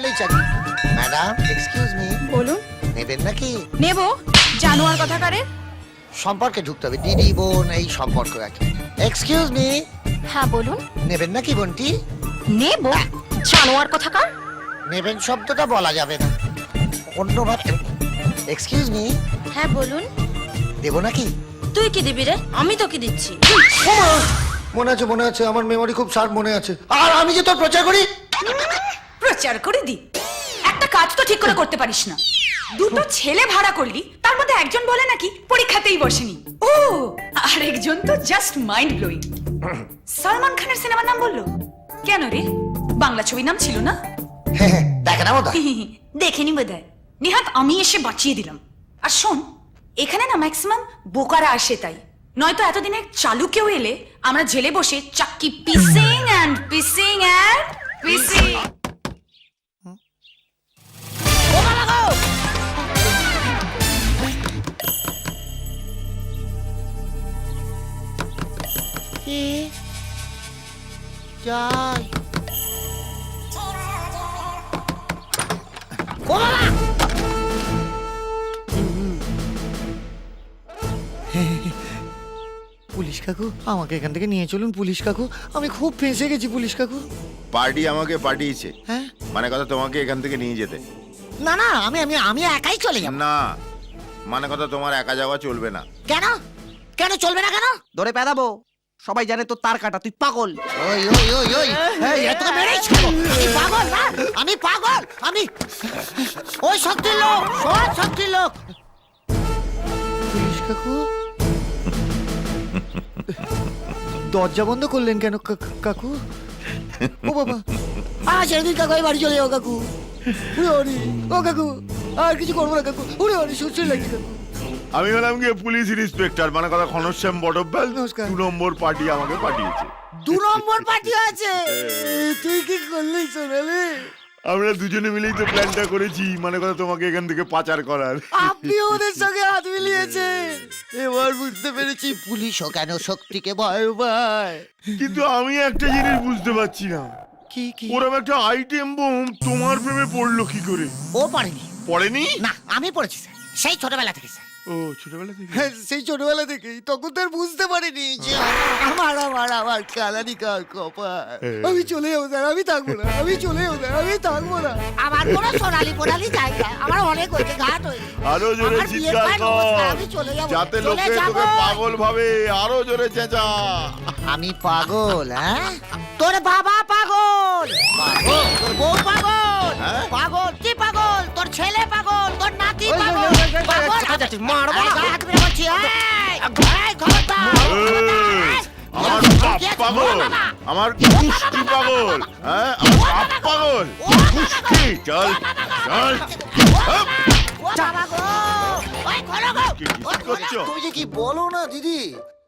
করলেই চাকরি। Madam excuse me, বলুন। নেবেন নাকি? নেব। জানোয়ার কথা কারে? সম্পর্কে ঢুকতে হবে, দিদি বোন এই সম্পর্ক রাখি। এক্সকিউজ মি, হ্যাঁ বলুন। নেবেন নাকি বোনটি? নেব। জানোয়ার কথা কার? নেবেন শব্দটা বলা যাবে না, অন্যভাবে। এক্সকিউজ মি, হ্যাঁ বলুন। দেবো নাকি? তুই কি দিবি রে? আমি তো কি দিচ্ছি। মনে আছে মনে আছে, আমার মেমোরি খুব শার্প মনে আছে। আর আমি যে তোর প্রচার করি। প্রচার করে দি? একটা কাজ তো ঠিক করে করতে পারিস না। দুটো ছেলে ভাড়া করলি, তার মধ্যে একজন বলে নাকি পরীক্ষাতেই বসেনি। ও আর একজন তো জাস্ট মাইন্ড ব্লোয়িং। সালমান খানের সিনেমার নাম বললো কেন রে? বাংলা ছবির নাম ছিল না? দেখে না বোধ দেখেনি বোধহয়। নিহাত আমি এসে বাঁচিয়ে দিলাম। আর শোন, এখানে না ম্যাক্সিমাম বোকারা আসে, তাই নয়তো এতদিনে চালু কেউ এলে আমরা জেলে বসে চাক্কি পিসিং অ্যান্ড পিসিং অ্যান্ড পিসিং। যাই। পুলিশ কাকু, আমাকে এখান থেকে নিয়ে চলুন পুলিশ কাকু, আমি খুব ফেঁসে গেছি পুলিশ কাকু। পার্টি আমাকে পাঠিয়েছে, হ্যাঁ মানে কথা তোমাকে এখান থেকে নিয়ে যেতে। না না, আমি আমি আমি একাই চলে যাব। না, মানে কথা তোমার একা যাওয়া চলবে না। কেন? কেন চলবে না কেন? ধরে পেদাবো, সবাই জানে তোর তার কাটা, তুই পাগল। ওই ওই ওই ওই, এই তোকে মেরেই ছাড়বো। আমি পাগল না, আমি পাগল, আমি ওই শক্তির লোক, সব শক্তির লোক। পুলিশ কাকু দরজা বন্ধ করলেন কেন কাকু? ও বাবা, ছেড়ে দিন কাকু, আমি বাড়ি চলে যাও কাকু। উড়ে ওরি, ও কাকু আর কিছু করবো না কাকু, উড়ে ওরি, সুস্থ লাগছে কাকু। আমি হলাম গিয়ে পুলিশ ইন্সপেক্টর, মানে কথা ঘনশ্যাম বটব্যাল। নমস্কার। 2 নম্বর পার্টি আমাকে পাঠিয়েছে। 2 নম্বর পার্টি আছে? তুই কি করলি সোনালি? আমরা দুজনে মিলেই তো প্ল্যানটা করেছি, মানে কথা তোমাকে এখান থেকে পাচার করার। আপনি ওদের সঙ্গে হাত মিলিয়েছেন। এবার বুঝতে পেরেছি পুলিশও কেন শক্তিকে ভয় পায়। কিন্তু আমি একটা জিনিস বুঝতে পারছি না, কি কি? ওরকম একটা আইটেম বোম তোমার প্রেমে পড়লো কি করে? ও পারেনি। পড়েনি? না, আমি পড়েছি স্যার, সেই ছোটবেলা থেকে স্যার। ও ছোটবেলা থেকে? সেই ছোটবেলা থেকেই, তখন তো আর বুঝতে পারিনি যে আমার কালানি কার কপাল। আমি চলে যাবো স্যার, আমি থাকবো না, আমি চলে যাবো স্যার, আমি থাকবো না। আমার কোনো সোনালি পোনালি জায়গা, আমার অনেক হয়েছে, ঘাট হয়েছে। আরো জোরে আমার বিয়ের চিৎকার পর নমস্কার, কর, আমি চলে যাবো, যাতে চলে লোকে যাবো। তোকে পাগল ভাবে। আরো জোরে চেঁচা। আমি পাগল? হ্যাঁ, তোর বাবা পাগল, পাগল তোর বউ পাগল, হ্যাঁ? পাগল কি পাগল, তোর ছেলে পাগল, তোর নাতি পাগল, পাগল। মারবো না, হাত মেরে বলছি, এই খবরদার। এই, আমার বাপ পাগল, আমার কুষ্টি পাগল, হ্যাঁ আমার বাপ পাগল, কুষ্টি। চল চল। হাপ! কি করছো? তুমি যে কি বলো না দিদি,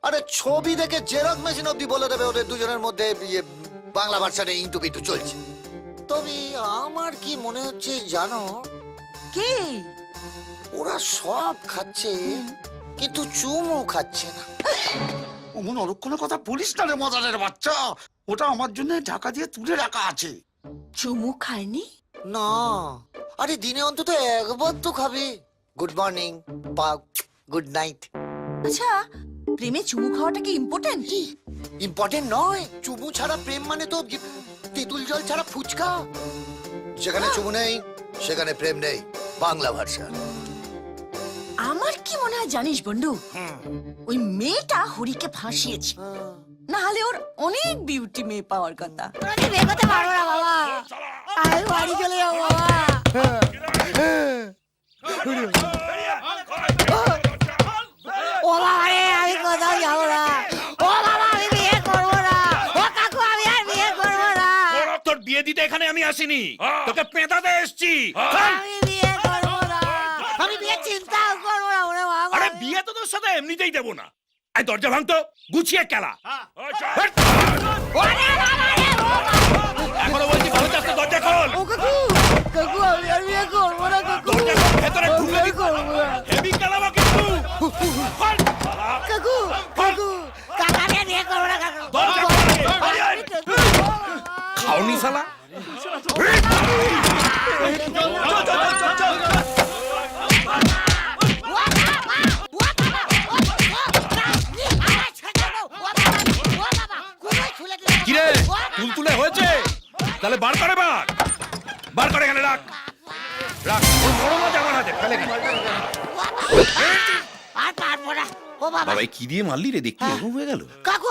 আরে ছবি দেখে জেরক্স মেশিন অব্দি বলে দেবে ওদের দুজনের মধ্যে বাংলা ভাষাটা ইন্টু পিন্টু চলছে। তবে আমার কি মনে হচ্ছে জানো, কে? ওরা সব খাচ্ছে কিন্তু চুমু খাচ্ছে না। অমন অলক্ষণের কথা বলিস না রে মজারের বাচ্চা, ওটা আমার জন্য ঢাকা দিয়ে তুলে রাখা আছে। চুমু খায়নি? না, আরে দিনে অন্তত একবার তো খাবে। গুড মর্নিং বা গুড নাইট। আচ্ছা, প্রেমে চুমু খাওয়াটা কি ইম্পর্টেন্ট? ইম্পর্টেন্ট নয়, চুমু ছাড়া প্রেম মানে তো তেঁতুল জল ছাড়া ফুচকা। যেখানে চুমু নেই সেখানে প্রেম নেই, বাংলা ভাষা। আমার কি মনে হয় জানিস বন্ধু, ওই মেয়েটা হরিকে ফাঁসিয়েছে, না হলে ওর অনেক বিউটি মেয়ে পাওয়ার কথা। আমি বেরোতে পারবো না বাবা, আমি বাড়ি চলে যাবো বাবা। ও বাবা রে, আমি কোথাও যাবো না। ও বাবা, আমি বিয়ে করবো না। ও কাকু, আমি আর বিয়ে করবো না। তোর বিয়ে দিতে এখানে আমি আসিনি, তোকে পেঁদাতে এসেছি। আমি বিয়ে করবো না, আমি বিয়ে চিন্তাও করবো না। ওরে বাবা, আরে বিয়ে তো তোর সাথে এমনিতেই দেবো না। এই দরজা ভাঙতো, গুছিয়ে খেলা। ওরে বাবা রে, ও বাবা। এখনো বলছি ভালো চাচ্ছে, দরজা খোল। ও কাকু, কাকু আমি আর বিয়ে করবো না কাকু। দরজা খোল, ভেতরে আমি ঢুকলে আর করবো না। হেভি খেলাবো কিন্তু। খোল। কাকু, কাকু, কাকু আমি আর বিয়ে করবো না কাকু। দরজা খোল, বাইরে আয়। কাকু, খাওনি শালা। বার করে এখানে রাখ রাখ ওর বড় মাছ আমার হাতে ফেলে কেন? আর পারবো না ও বাবা বাবা এই কি দিয়ে মারলি রে দেখতে এরকম হয়ে গেল কাকু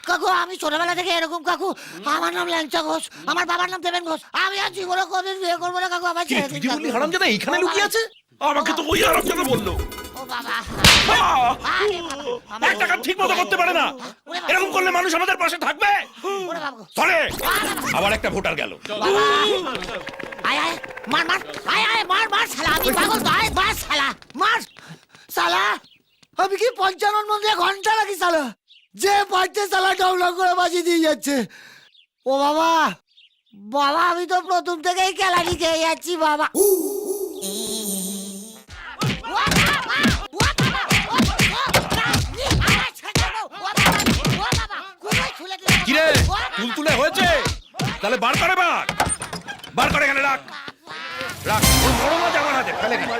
কাকু আমি ছোটবেলা থেকে এরকম কাকু আমার নাম ল্যাংচা ঘোষ আমার বাবার নাম দেবেন ঘোষ আমি আর জীবনে কোনদিন বিয়ে করবো না কাকু আমার কি ছেড়ে তুই দিন যে বললি কাকু। হারামজাদা এখানে লুকিয়ে আছে আমাকে তো ওই হারামজাদা বললো ও বাবা আহ! আরে বাবা, একটা কাজ ঠিক মতো করতে পারে না এরকম করলে মানুষ আমাদের পাশে থাকবে ওরে বাবা ধরে আবার একটা ভোটার গেল বাবা আয় আয় মার মার আয় আয় মার মার শালা আমি পাগল তো আয় মার শালা মার শালা আমি কি পঞ্চানন মন্দিরে ঘন্টা রাখি শালা যে পাচ্ছে শালা ডাউলা করে বাজি দিয়ে যাচ্ছে ও বাবা বাবা আমি তো প্রথম থেকেই কেলানি খেয়ে যাচ্ছি বাবা কিরে তুলতুলে হয়েছে তাহলে বার করে বার করে এখানে রাখ রাখ ওর বড় মাছ আমার হাতে ফেলে কেন?